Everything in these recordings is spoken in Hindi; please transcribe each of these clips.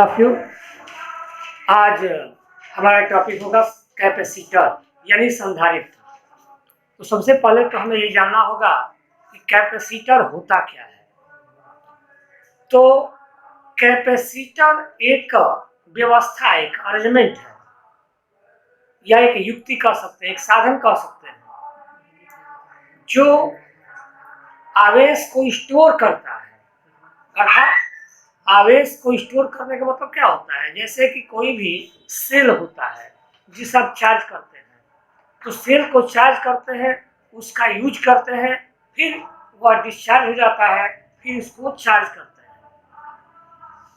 Of you. आज हमारा टॉपिक होगा कैपेसिटर यानी संधारित्र। तो सबसे पहले तो हमें ये जानना होगा कि कैपेसिटर होता क्या है। तो कैपेसिटर एक व्यवस्था, एक अरेंजमेंट है या एक युक्ति कह सकते हैं, एक साधन कह सकते हैं, जो आवेश को स्टोर करता है। अर्थात आवेश को स्टोर करने का मतलब क्या होता है, जैसे कि कोई भी सेल होता है जिसे आप चार्ज करते हैं, तो सेल को चार्ज करते हैं, उसका यूज करते हैं, फिर वह डिस्चार्ज हो जाता है, फिर उसको चार्ज करते हैं।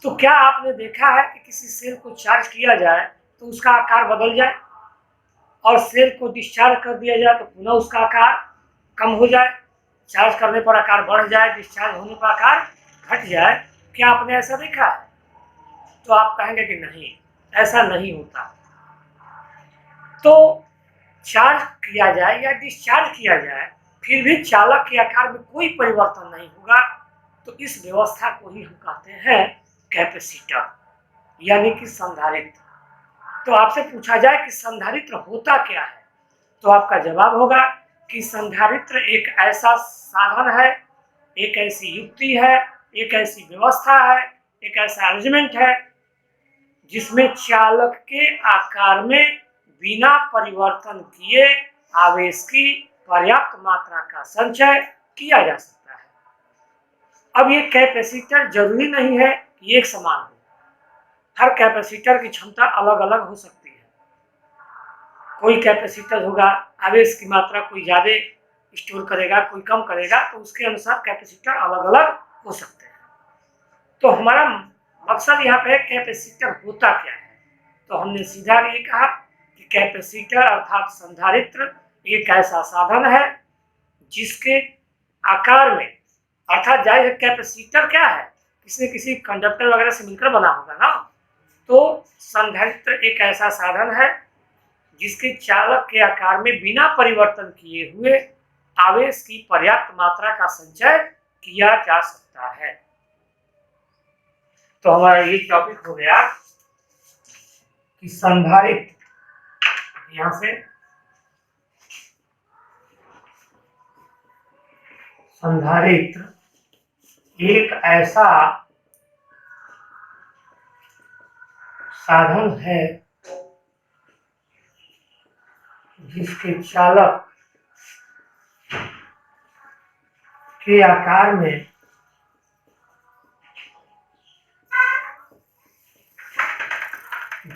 तो क्या आपने देखा है कि किसी सेल को चार्ज किया जाए तो उसका आकार बदल जाए और सेल को डिस्चार्ज कर दिया जाए तो पुनः उसका आकार कम हो जाए, चार्ज करने पर आकार बढ़ जाए, डिस्चार्ज होने पर आकार घट जाए? क्या आपने ऐसा देखा है? तो आप कहेंगे कि नहीं, ऐसा नहीं होता। तो चार्ज किया जाए या डिस्चार्ज किया जाए, फिर भी चालक के आकार में कोई परिवर्तन नहीं होगा, तो इस व्यवस्था को ही हम कहते हैं कैपेसिटर यानी कि संधारित्र। तो आपसे पूछा जाए कि संधारित्र होता क्या है, तो आपका जवाब होगा कि संधारित्र एक ऐसा साधन है, एक ऐसी युक्ति है, एक ऐसी व्यवस्था है, एक ऐसा अरेंजमेंट है जिसमें चालक के आकार में बिना परिवर्तन किए आवेश की पर्याप्त मात्रा का संचय किया जा सकता है। अब ये कैपेसिटर जरूरी नहीं है कि एक समान हो, हर कैपेसिटर की क्षमता अलग अलग हो सकती है। कोई कैपेसिटर होगा, आवेश की मात्रा कोई ज़्यादा स्टोर करेगा, कोई कम करेगा, तो उसके अनुसार कैपेसिटर अलग अलग हो सकते हैं। तो हमारा मकसद यहाँ पे कैपेसिटर होता क्या है, तो हमने सीधा ये कहा कि कैपेसिटर अर्थात संधारित्र एक ऐसा साधन है जिसके आकार में, अर्थात जाहिर कैपेसिटर क्या है, किसी न किसी कंडक्टर वगैरह से मिलकर बना होगा ना। तो संधारित्र एक ऐसा साधन है जिसके चालक के आकार में बिना परिवर्तन किए हुए आवेश की पर्याप्त मात्रा का संचय किया जा सकता है। तो हमारा ये टॉपिक हो गया कि संधारित्र, यहां से संधारित्र एक ऐसा साधन है जिसके चालक के आकार में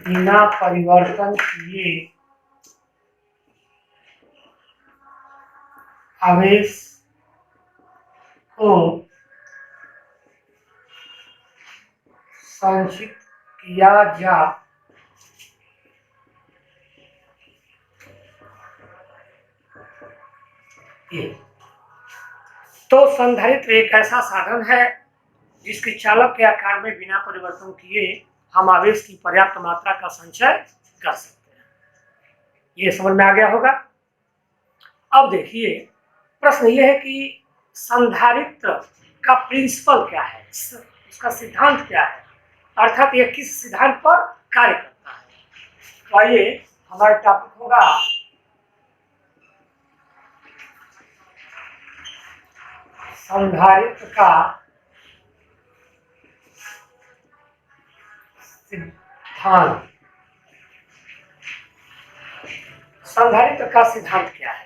बिना परिवर्तन किए आवेश को संचित किया जा तो संधारित्र एक ऐसा साधन है जिसके चालक के आकार में बिना परिवर्तन किए हम आवेश की पर्याप्त मात्रा का संचय कर सकते हैं। ये समझ में आ गया होगा। अब देखिए, प्रश्न ये है कि संधारित्र का प्रिंसिपल क्या है, उसका सिद्धांत क्या है, अर्थात यह किस सिद्धांत पर कार्य करता है। तो आइए, हमारा टॉपिक होगा संधारित्र का सिद्धांत। संधारित्र का सिद्धांत क्या है?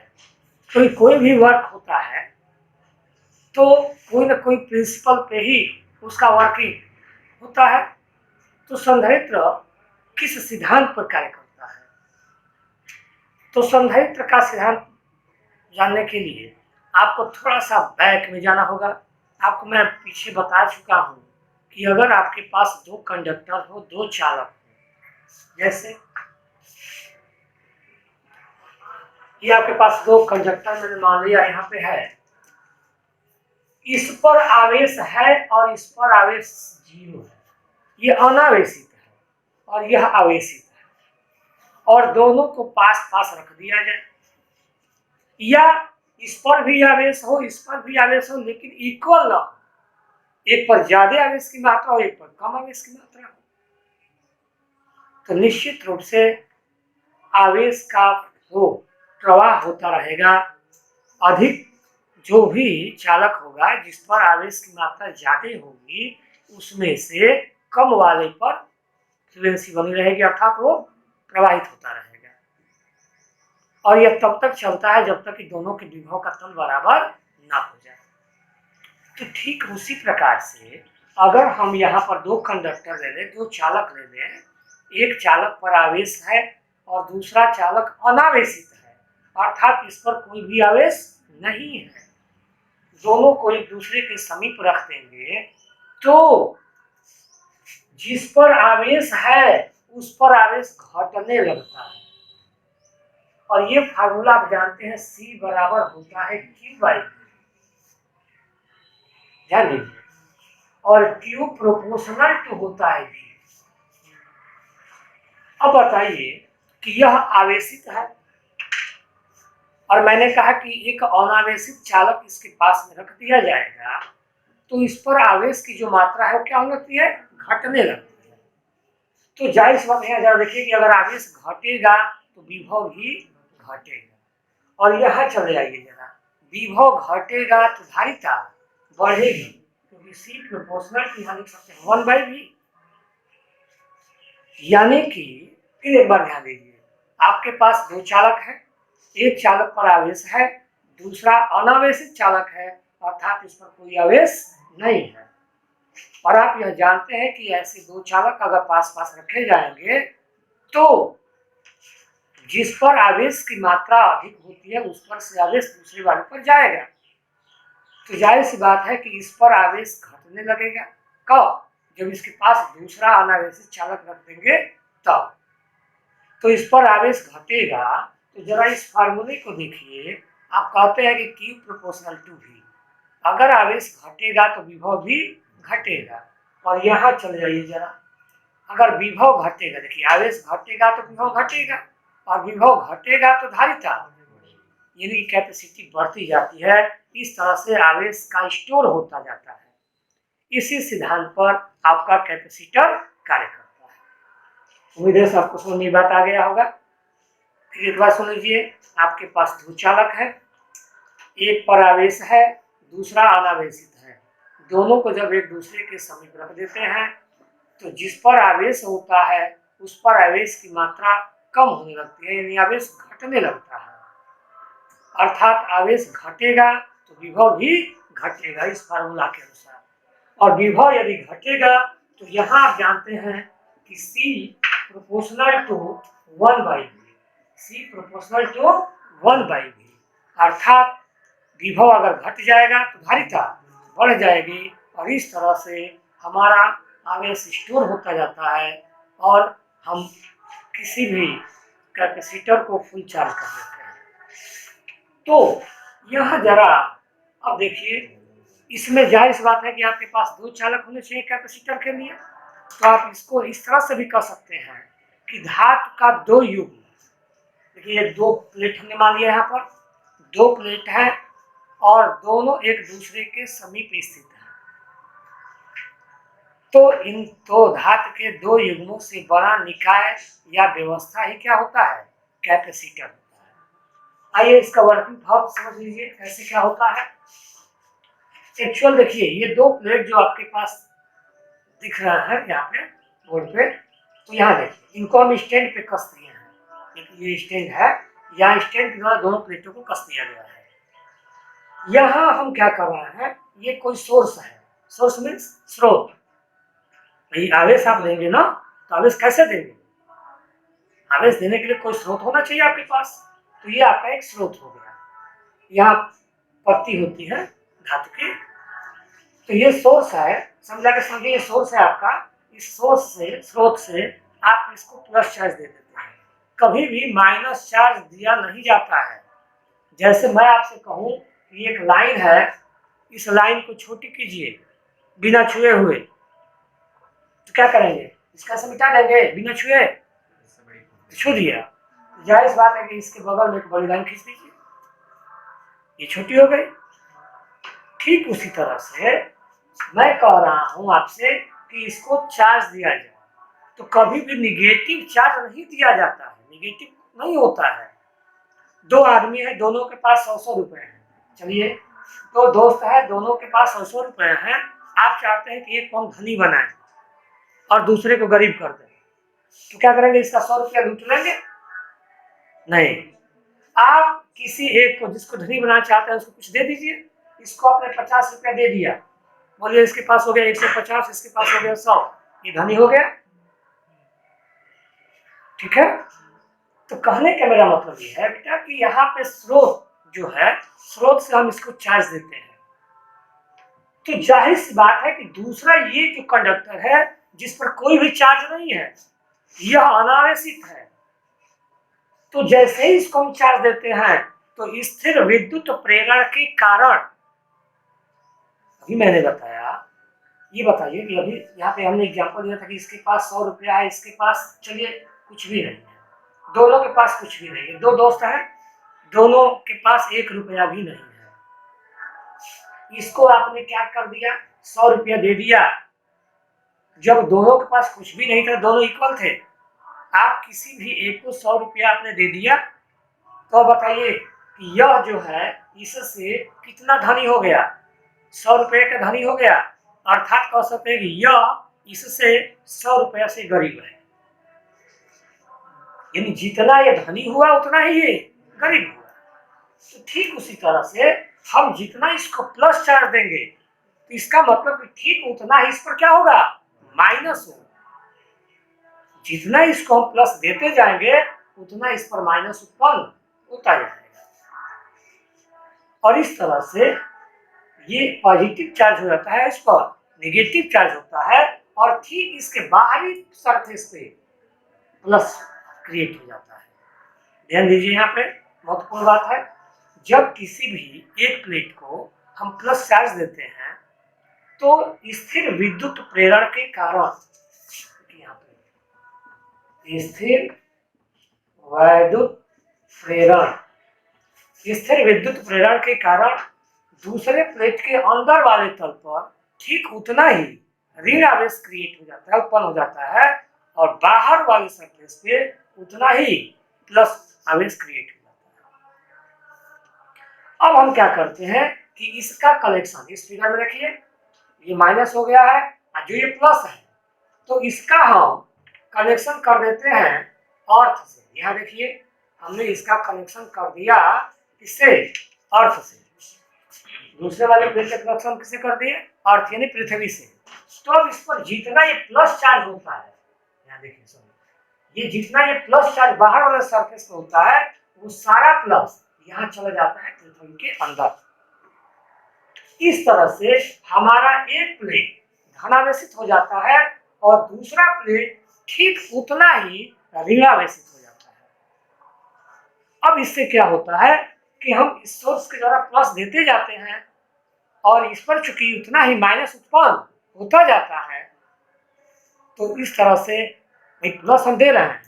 तो कोई भी वर्क होता है तो कोई ना कोई प्रिंसिपल पे ही उसका वर्किंग होता है। तो संधारित्र किस सिद्धांत पर कार्य करता है? तो संधारित्र का सिद्धांत जानने के लिए आपको थोड़ा सा बैक में जाना होगा। आपको मैं पीछे बता चुका हूं कि अगर आपके पास दो कंडक्टर हो, दो चालक हो, जैसे ये आपके पास दो कंडक्टर मैंने मान लिया यहाँ पे है, इस पर आवेश है और इस पर आवेश 0 है, ये अनावेशित है और यह आवेशित है, और दोनों को पास पास रख दिया जाए, या इस पर भी आवेश हो, इस पर भी आवेश हो, लेकिन इक्वल ना हो, एक पर ज्यादा आवेश की मात्रा हो, एक पर कम आवेश की मात्रा हो। तो निश्चित रूप से आवेश का फ्लो प्रवाह होता रहेगा। अधिक जो भी चालक होगा, जिस पर आवेश की मात्रा ज्यादा होगी, उसमें से कम वाले पर फ्लुएंसी बनी रहेगी, अर्थात वो प्रवाहित होता रहेगा। और यह तब तक चलता है जब तक कि दोनों के विभव का तल बराबर ना हो जाए। तो ठीक उसी प्रकार से अगर हम यहाँ पर दो कंडक्टर ले लें, दो चालक ले लें, एक चालक पर आवेश है और दूसरा चालक अनावेशित है, अर्थात इस पर कोई भी आवेश नहीं है, दोनों को एक दूसरे के समीप रख देंगे तो जिस पर आवेश है उस पर आवेश घटने लगता है। और ये फार्मूला आप जानते हैं, C बराबर होता है Q/V, ध्यान दीजिए, और Q प्रोपोर्शनल टू होता है V। अब बताइए कि यह आवेशित है और मैंने कहा कि एक अनावेशित चालक इसके पास में रख दिया जाएगा तो इस पर आवेश की जो मात्रा है वो क्या हो लगती है, घटने लगती है। तो जाहिर बात है, जरा देखिए कि अगर आवेश घटेगा तो विभव भी घटेगा। और यहाँ चले आइए जरा, विभव घटेगा तो धारिता बढ़ेगी, क्योंकि C प्रोपोर्शनल की यहाँ लिख सकते हैं 1/V। यानी कि फिर एक बार ध्यान दीजिए, आपके पास दो चालक है, एक चालक पर आवेश है, दूसरा अनावेशित चालक है, अर्थात इस पर कोई आवेश नहीं है। और आप यह जानते हैं कि ऐसे दो चालक अगर पास पास रखे जाएंगे तो जिस पर आवेश की मात्रा अधिक होती है उस पर से आवेश दूसरे वाले पर जाएगा। तो जाहिर सी बात है कि इस पर आवेश घटने लगेगा। कब? जब इसके पास दूसरा अनावेशित चालक रख देंगे तब। तो इस पर आवेश घटेगा। तो जरा इस फार्मूले को देखिए, आप कहते हैं कि Q प्रोपोर्शनल टू V, अगर आवेश घटेगा तो विभव भी घटेगा। और यहाँ चले जाइए जरा, अगर विभव घटेगा, देखिए आवेश घटेगा तो विभव घटेगा, और विभव घटेगा तो धारिता यानी कि कैपेसिटी बढ़ती जाती है। इस तरह से आवेश का स्टोर होता जाता है। इसी सिद्धांत पर आपका कैपेसिटर कार्य करता है। उम्मीद है सबको समझ में बात आ गया होगा। फिर एक बार सुन लीजिए, आपके पास दो चालक है, एक पर आवेश है, दूसरा अनावेशित है, दोनों को जब एक दूसरे के समीप रख देते हैं तो जिस पर आवेश होता है उस पर आवेश की मात्रा कम होने लगती है, यानी आवेश घटने लगता है। अर्थात आवेश घटेगा तो विभव भी घटेगा इस फार्मूला के अनुसार। और विभव यदि घटेगा तो यहाँ आप जानते हैं कि C proportional to 1/V, C proportional to 1/V, अर्थात विभव अगर घट जाएगा तो धारिता बढ़ जाएगी। और इस तरह से हमारा आवेश स्टोर होता जाता है और हम किसी भी कैपेसिटर को फुल चार्ज कर देते हैं। तो यह जरा अब देखिए, इसमें जाहिर सी बात है कि आपके पास दो चालक होने चाहिए कैपेसिटर के लिए। तो आप इसको इस तरह से भी कर सकते हैं कि धातु का दो युग्म, देखिए दो प्लेट हमने मान लिया, यहाँ पर दो प्लेट है और दोनों एक दूसरे के समीप स्थित है। तो इन दो धातु के दो युग्मों से बना निकाय या व्यवस्था ही क्या होता है, कैपेसिटर होता है। आइए इसका वर्किंग भाव समझ लीजिए कैसे क्या होता है। एक्चुअल देखिए, ये दो प्लेट जो आपके पास दिख रहा है यहाँ पे बोर्ड पे, तो यहाँ देखिए इनको हम स्टैंड पे कस दिए हैं। ये स्टैंड है, यहाँ स्टैंड के द्वारा दोनों प्लेटों को कस दिया गया है। यहाँ हम क्या कर रहे हैं, ये कोई सोर्स है, सोर्स मीन्स स्रोत। भाई आवेश आप देंगे ना, तो आवेश कैसे देंगे, आवेश देने के लिए कोई स्रोत होना चाहिए आपके पास। तो ये आपका एक स्रोत हो गया। यहाँ पत्ती होती है धातु की, तो ये सोर्स है, समझा के समझिए, ये सोर्स है आपका। इस सोर्स से, स्रोत से आप इसको प्लस चार्ज दे देते हैं, कभी भी माइनस चार्ज दिया नहीं जाता है। जैसे मैं आपसे कहूँ कि एक लाइन है, इस लाइन को छोटी कीजिए बिना छुए हुए, तो क्या करेंगे, इसका से मिटा देंगे बिना छुए, छू दिया, जाहिर बात है कि इसके बगल में एक बड़ी लाइन खींच दीजिए, ये छोटी हो गई। ठीक उसी तरह से मैं कह रहा हूं आपसे कि इसको चार्ज दिया जाए, तो कभी भी निगेटिव चार्ज नहीं दिया जाता है, निगेटिव नहीं होता है। दो आदमी है, दोनों के पास 100 रुपए हैं। चलिए, दो दोस्त है, दोनों के पास 100 रुपए हैं। आप चाहते हैं कि एक को हम धनी बनाए और दूसरे को गरीब कर दें, तो क्या करेंगे? इसका 100 रुपया लूट लेंगे? नहीं, आप किसी एक को जिसको धनी बनाना चाहते हैं उसको कुछ दे दीजिए। इसको आपने 50 रुपया दे दिया, बोलिए इसके पास हो गया 150, इसके पास हो गया 100, ये धनी हो गया। ठीक है, तो कहने का मेरा मतलब ये है बेटा कि यहाँ पे स्रोत जो है, स्रोत से हम इसको चार्ज देते हैं, तो जाहिर सी बात है कि दूसरा ये जो कंडक्टर है जिस पर कोई भी चार्ज नहीं है, यह अनावेशित है। तो जैसे ही इसको हम चार्ज देते हैं तो स्थिर विद्युत प्रेरण के कारण, अभी मैंने बताया, ये बताइए कि अभी यहाँ पे हमने एग्जांपल दिया था कि इसके पास 100 रुपया है, इसके पास चलिए कुछ भी नहीं है, दोनों के पास कुछ भी नहीं है। दो दोस्त हैं, दोनों के पास 1 रुपया भी नहीं है। इसको आपने क्या कर दिया? 100 रुपया दे दिया। जब दोनों के पास कुछ भी नहीं था, दोनों इक्वल थे, आप किसी भी एक को 100 रुपया आपने दे दिया, तो बताइए कि यह जो है इससे कितना धनी हो गया? 100 रुपये का धनी हो गया, अर्थात कह सकते हैं कि यह इससे 100 रुपया से गरीब है। यानी जितना ये धनी हुआ उतना ही ये गरीब हुआ। तो ठीक उसी तरह से हम जितना इसको प्लस चार्ज देंगे तो इसका मतलब ठीक उतना ही इस पर क्या होगा? माइनस होगा। जितना इसको हम प्लस देते जाएंगे उतना इस पर माइनस उत्पन्न होता जाएगा, और इस तरह से ये पॉजिटिव चार्ज हो जाता है, इस पर नेगेटिव चार्ज होता है, और ठीक इसके बाहरी सरफेस पे प्लस क्रिएट हो जाता है। ध्यान दीजिए, यहाँ पे महत्वपूर्ण बात है, जब किसी भी एक प्लेट को हम प्लस चार्ज देते हैं तो स्थिर विद्युत प्रेरण के कारण, यहाँ पे स्थिर विद्युत प्रेरण के कारण दूसरे प्लेट के अंदर वाले तल पर ठीक उतना ही ऋण आवेश क्रिएट हो जाता है, उत्पन्न हो जाता है, और बाहर वाले सरफेस पे उतना ही प्लस आवेश क्रिएट हो जाता है। अब हम क्या करते हैं कि इसका कलेक्शन, इस फिगर में देखिए ये माइनस हो गया है और जो ये प्लस है, तो इसका हम कनेक्शन कर देते हैं अर्थ से। यहाँ देखिए हमने इसका कनेक्शन कर दिया किससे? अर्थ से। दूसरे वाले प्लेट का कनेक्शन किसे कर दिए? अर्थ यानी पृथ्वी से। तो अब इस पर जितना ये प्लस चार्ज होता है, यहाँ देखिए सॉरी, ये जितना ये प्लस चार्ज बाहर वाले सरफेस पे होता है वो सारा प्लस यहाँ चला जाता है पृथ्वी के अंदर। इस तरह से हमारा एक प्लेट धनावेशित हो जाता है और दूसरा प्लेट ठीक उतना ही ऋणावेशित हो जाता है। अब इससे क्या होता है कि हम इस सोर्स के द्वारा प्लस देते जाते हैं और इस पर चूंकि उतना ही माइनस उत्पन्न होता जाता है, तो इस तरह से प्लस हम दे रहे हैं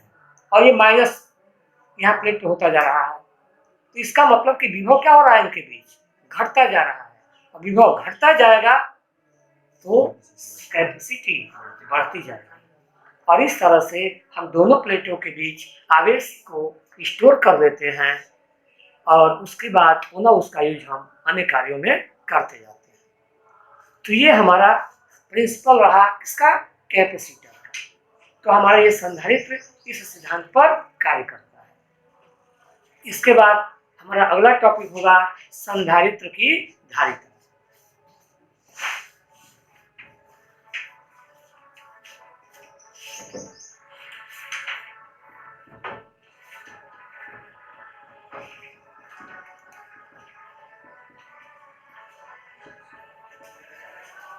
और ये माइनस यहाँ प्लेट पे होता जा रहा है, तो इसका मतलब कि विभव क्या हो रहा है? इनके बीच घटता जा रहा है। विभव घटता जाएगा तो कैपेसिटी बढ़ती जाएगी, और इस तरह से हम दोनों प्लेटों के बीच आवेश को स्टोर कर देते हैं और उसके बाद पुनः उसका यूज हम अन्य कार्यों में करते जाते हैं। तो ये हमारा प्रिंसिपल रहा किसका? कैपेसिटर का। तो हमारा ये संधारित्र इस सिद्धांत पर कार्य करता है। इसके बाद हमारा अगला टॉपिक होगा संधारित्र की धारिता।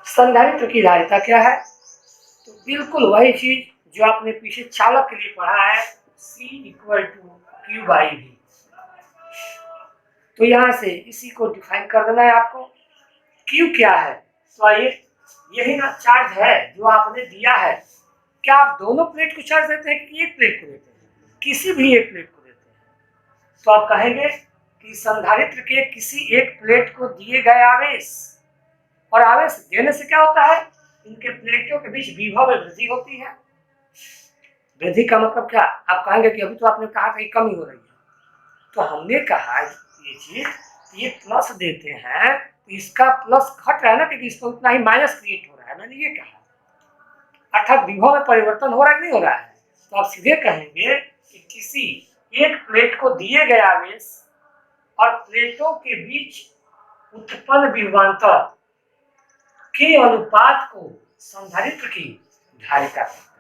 संधारित्र की धारिता क्या है? तो बिल्कुल वही चीज जो आपने पीछे चालक के लिए पढ़ा है, C = Q/V। तो यहां से इसी को डिफाइन कर देना है आपको। Q क्या है? तो आइए, यही ना चार्ज है जो आपने दिया है। क्या आप दोनों प्लेट को चार्ज देते हैं कि एक प्लेट को देते हैं? किसी भी एक प्लेट को देते हैं। तो आप कहेंगे कि संधारित्र के किसी एक प्लेट को दिए गए आवेश, और आवेश देने से क्या होता है? इनके प्लेटों के बीच विभव में वृद्धि होती है। वृद्धि का मतलब क्या? आप कहेंगे कि अभी तो आपने कहा था कि कमी हो रही है, तो हमने कहा ये चीज, ये प्लस देते हैं तो इसका प्लस घट रहा है ना, क्योंकि इसको उतना ही माइनस क्रिएट हो रहा है, मैंने ये कहा। अर्थात विभव में परिवर्तन हो रहा है कि नहीं हो रहा है? तो आप सीधे कहेंगे कि किसी एक प्लेट को दिए गए आवेश और प्लेटों के बीच उत्पन्न विभवांतर के अनुपात को संधारित्र की धारिता कहते हैं।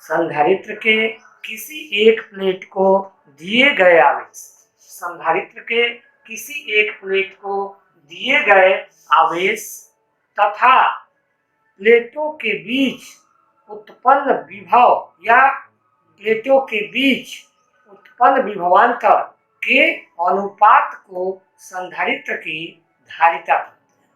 संधारित्र के किसी एक प्लेट को दिए गए आवेश, संधारित्र के किसी एक प्लेट को दिए गए आवेश तथा प्लेटों के बीच उत्पन्न विभव या प्लेटों के बीच उत्पन्न विभवांतर के अनुपात को संधारित्र की धारिता कहते हैं।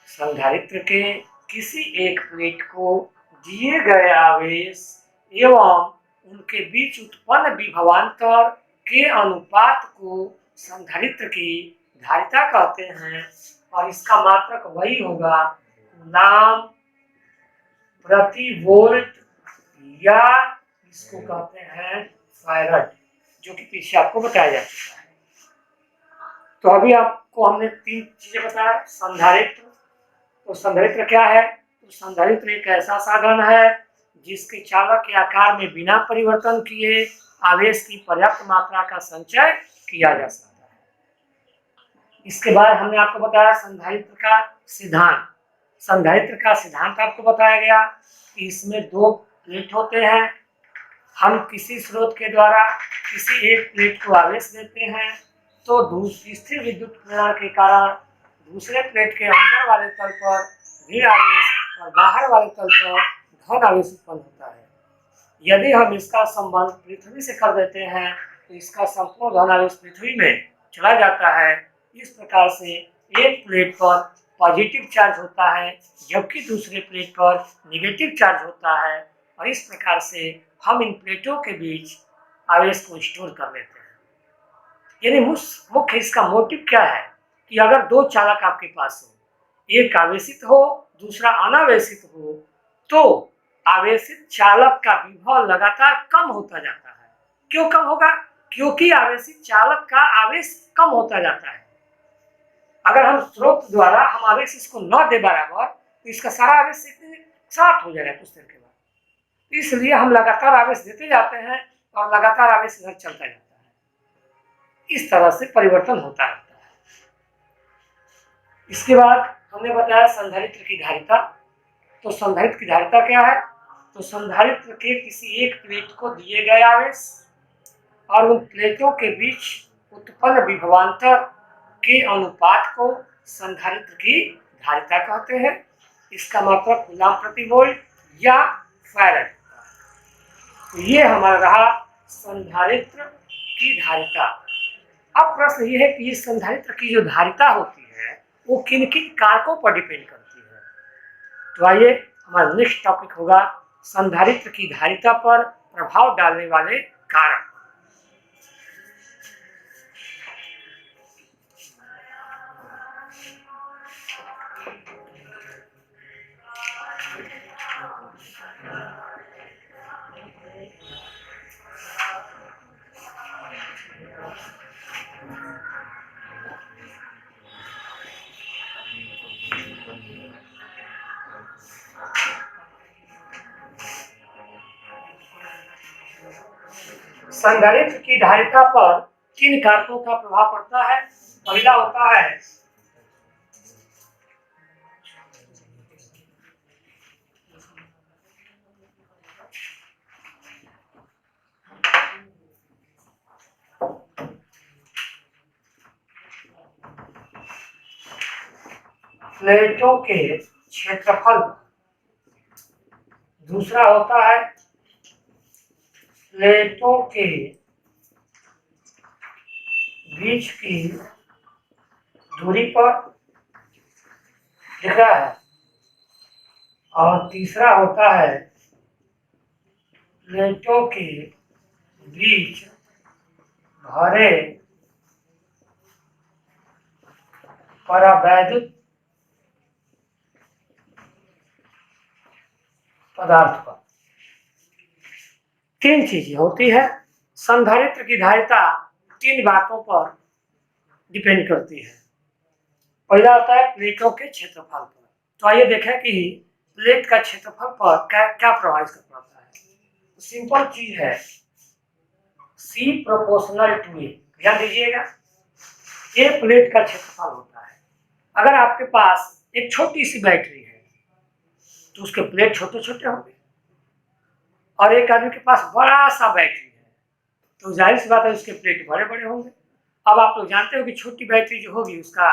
संधारित्र के किसी एक प्लेट को दिए गए आवेश एवं उनके बीच उत्पन्न विभवांतर के अनुपात को संधारित्र की धारिता कहते हैं, और इसका मात्रक वही होगा कूलाम प्रति वोल्ट, या इसको कहते हैं फैराड, जो कि पीछे आपको बताया जा चुका है। तो अभी आपको हमने 3 चीजें बताया। संधारित्र, तो संधारित्र क्या है? तो संधारित्र एक ऐसा साधन है जिसके चालक के आकार में बिना परिवर्तन किए आवेश की पर्याप्त मात्रा का संचय किया जा सकता है। इसके बाद हमने आपको बताया संधारित्र का सिद्धांत। संधारित्र का सिद्धांत आपको बताया गया कि इसमें 2 प्लेट होते हैं। हम किसी स्रोत के द्वारा किसी एक प्लेट को आवेश देते हैं तो स्थिर विद्युत प्रेरण के कारण दूसरे प्लेट के अंदर वाले तल पर ऋण आवेश और बाहर वाले तल पर धन आवेश उत्पन्न होता है। यदि हम इसका संबंध पृथ्वी से कर देते हैं तो इसका संपूर्ण धन आवेश पृथ्वी में चला जाता है। इस प्रकार से एक प्लेट पर पॉजिटिव चार्ज होता है जबकि दूसरे प्लेट पर निगेटिव चार्ज होता है, और इस प्रकार से हम इन प्लेटों के बीच आवेश को स्टोर कर लेते हैं। यानी मुख्य इसका मोटिव क्या है कि अगर 2 चालक आपके पास हो, एक आवेशित हो दूसरा अनावेशित हो, तो आवेशित चालक का विभव लगातार कम होता जाता है। क्यों कम होगा? क्योंकि आवेशित चालक का आवेश कम होता जाता है। अगर हम स्रोत द्वारा हम आवेश इसको न दे बराबर तो इसका सारा आवेश साफ हो जाएगा कुछ देर के बाद। इसलिए हम लगातार आवेश देते जाते हैं और लगातार आवेश इधर चलता जाता है। इस तरह से परिवर्तन होता रहता है। इसके बाद हमने बताया संधारित्र की धारिता। तो संधारित्र की धारिता क्या है? तो संधारित्र के किसी एक प्लेट को दिए गए आवेश और उन प्लेटों के बीच उत्पन्न विभवांतर के अनुपात को संधारित्र की धारिता कहते हैं। इसका मात्रक कूलाम प्रति वोल्ट या फैराड। तो ये हमारा रहा संधारित्र की धारिता। अब प्रश्न ये है कि ये संधारित्र की जो धारिता होती है वो किन किन कारकों पर डिपेंड करती है। तो आइए हमारा नेक्स्ट टॉपिक होगा संधारित्र की धारिता पर प्रभाव डालने वाले कारक। संधारित्र की धारिता पर किन कारकों का प्रभाव पड़ता है? पहला होता है प्लेटों के क्षेत्रफल। दूसरा होता है प्लेटों के बीच की दूरी पर, दिख रहा है। और तीसरा होता है प्लेटों के बीच भरे परावैद्युत पदार्थ पर। तीन चीजें होती है। संधारित्र की धारिता तीन बातों पर डिपेंड करती है। पहला होता है प्लेटों के क्षेत्रफल पर। तो आइए देखें कि प्लेट का क्षेत्रफल पर क्या क्या प्रभावित करता है। तो सिंपल चीज है, सी प्रोपोर्शनल टू ए। ध्यान दीजिएगा, ए प्लेट का क्षेत्रफल होता है। अगर आपके पास एक छोटी सी बैटरी है तो उसके प्लेट छोटे छोटे होंगे, और एक आदमी के पास बड़ा सा बैटरी है तो जाहिर सी बात है उसके प्लेट बड़े बड़े होंगे। अब आप लोग जानते हो कि छोटी बैटरी जो होगी उसका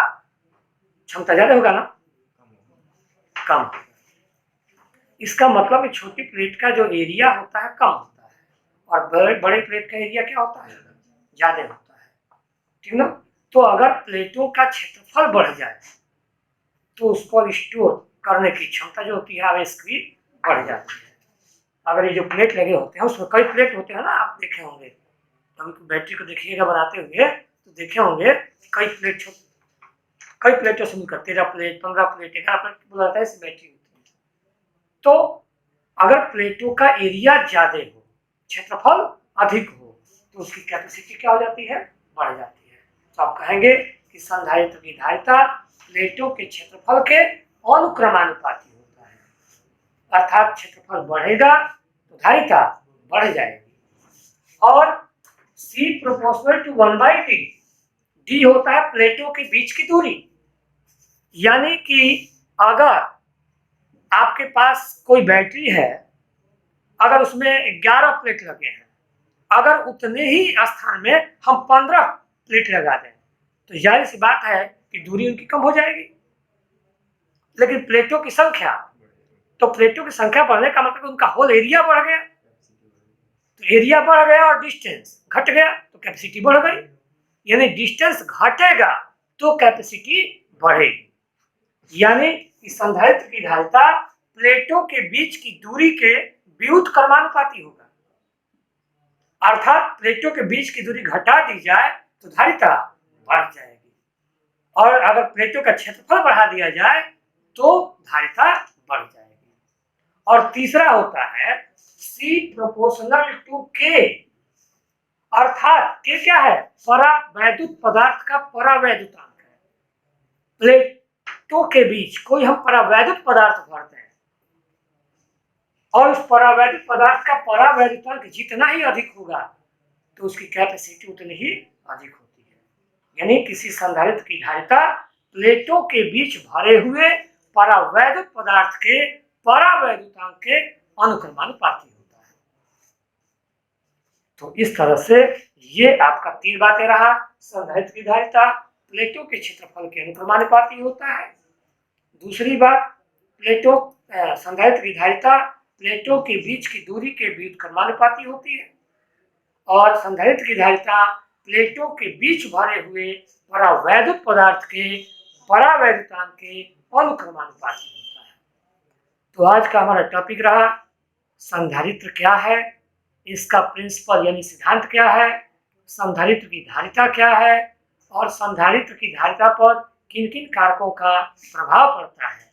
क्षमता ज्यादा होगा ना, कम। इसका मतलब है छोटी प्लेट का जो एरिया होता है कम होता है, और बड़े प्लेट का एरिया क्या होता है, ज्यादा होता है। ठीक ना। तो अगर प्लेटों का क्षेत्रफल बढ़ जाए तो उस पर स्टोर करने की क्षमता जो होती है आवेश की बढ़ जाती है। अगर ये जो प्लेट लगे होते हैं उसमें कई प्लेट होते हैं ना, आप देखे होंगे, कभी बैटरी को देखिएगा बनाते हुए तो देखे होंगे कई प्लेटों से मिलकर 13 प्लेट, 15 प्लेट, 11 प्लेट बोला जाता है, ऐसी बैटरी होती है। तो अगर प्लेटों का एरिया ज्यादा हो, क्षेत्रफल अधिक हो, तो उसकी कैपेसिटी क्या हो जाती है, बढ़ जाती है। तो आप कहेंगे कि संधारित्र की धारिता प्लेटों के क्षेत्रफल के अनुक्रमानुपाती होता है। अर्थात क्षेत्रफल बढ़ेगा तो धारिता बढ़ जाएगी। और C proportional to 1/d, D होता है प्लेटों के बीच की दूरी। यानी कि अगर आपके पास कोई बैटरी है, अगर उसमें 11 प्लेट लगे हैं, अगर उतने ही स्थान में हम 15 प्लेट लगा दें तो जाहिर सी बात है कि दूरी उनकी कम हो जाएगी। लेकिन प्लेटों की संख्या, तो प्लेटों की संख्या बढ़ने का मतलब उनका होल एरिया बढ़ गया, तो एरिया बढ़ गया और डिस्टेंस घट गया तो कैपेसिटी बढ़ गई। यानी डिस्टेंस घटेगा तो कैपेसिटी बढ़ेगी। यानी कि संधारित्र की धारिता प्लेटों के बीच की दूरी के व्युत्क्रमानुपाती होगा। अर्थात प्लेटों के बीच की दूरी घटा दी जाए तो धारिता बढ़ जाएगी, और अगर प्लेटों का क्षेत्रफल बढ़ा दिया जाए तो धारिता बढ़ जाएगी। और तीसरा होता है C प्रोपोर्शनल टू K, अर्थात K क्या है, परावैद्युत पदार्थ का परावैद्युतांक है। प्लेटों के बीच कोई हम परावैद्युत पदार्थ भरते हैं और उस परावैद्युत पदार्थ का परावैद्युतांक जितना ही अधिक होगा तो उसकी कैपेसिटी उतनी ही अधिक होती है। यानी किसी संधारित्र की धारिता प्लेटों के बीच भरे हुए परावैद्युत पदार्थ के परावैद्युतांक के अनुक्रमानुपाती होता है। तो इस तरह से ये आपका तीन बातें रहा। संधारित्र की धारिता प्लेटों के क्षेत्रफल के अनुक्रमानुपाती होता है। दूसरी बात, संधारित्र की धारिता प्लेटों के बीच की दूरी के व्युत्क्रमानुपाती होती है। और संधारित्र की धारिता प्लेटों के बीच भरे हुए परावैद्युत पदार्थ के परावैद्युतांक के अनुक्रमानुपाती होता है। तो आज का हमारा टॉपिक रहा संधारित्र क्या है, इसका प्रिंसिपल यानी सिद्धांत क्या है, संधारित्र की धारिता क्या है, और संधारित्र की धारिता पर किन किन कारकों का प्रभाव पड़ता है।